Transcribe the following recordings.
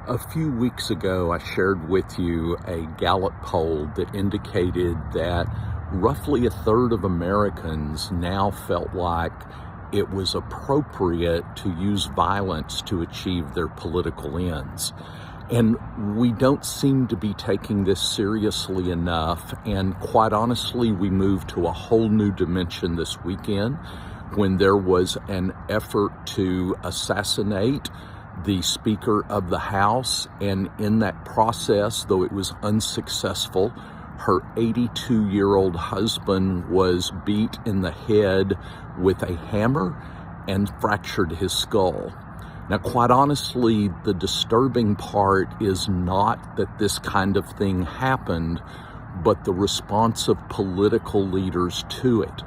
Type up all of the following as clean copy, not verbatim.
A few weeks ago, I shared with you a Gallup poll that indicated that roughly a third of Americans now felt like it was appropriate to use violence to achieve their political ends. And we don't seem to be taking this seriously enough. And quite honestly, we moved to a whole new dimension this weekend when there was an effort to assassinate the Speaker of the House, and in that process, though it was unsuccessful, her 82-year-old husband was beat in the head with a hammer and fractured his skull. Now, quite honestly, the disturbing part is not that this kind of thing happened, but the response of political leaders to it.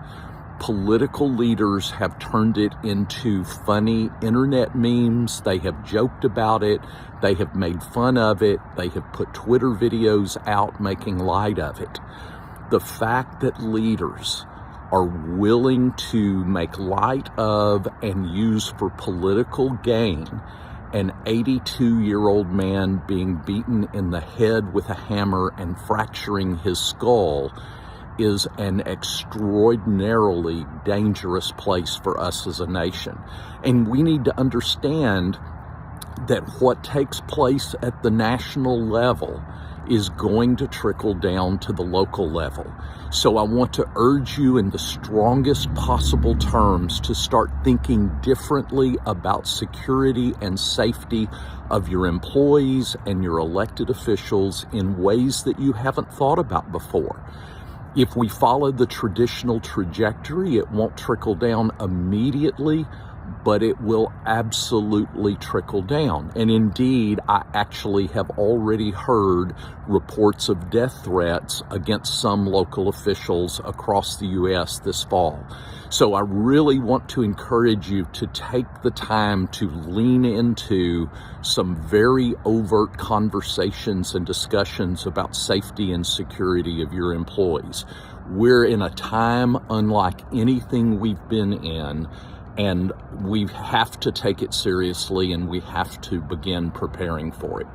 Political leaders have turned it into funny internet memes. They have joked about it. They have made fun of it. They have put Twitter videos out making light of it. The fact that leaders are willing to make light of and use for political gain an 82-year-old man being beaten in the head with a hammer and fracturing his skull is an extraordinarily dangerous place for us as a nation. And we need to understand that what takes place at the national level is going to trickle down to the local level. So I want to urge you in the strongest possible terms to start thinking differently about security and safety of your employees and your elected officials in ways that you haven't thought about before. If we follow the traditional trajectory, it won't trickle down immediately, but it will absolutely trickle down. And indeed, I actually have already heard reports of death threats against some local officials across the U.S. this fall. So I really want to encourage you to take the time to lean into some very overt conversations and discussions about safety and security of your employees. We're in a time unlike anything we've been in, and we have to take it seriously, and we have to begin preparing for it.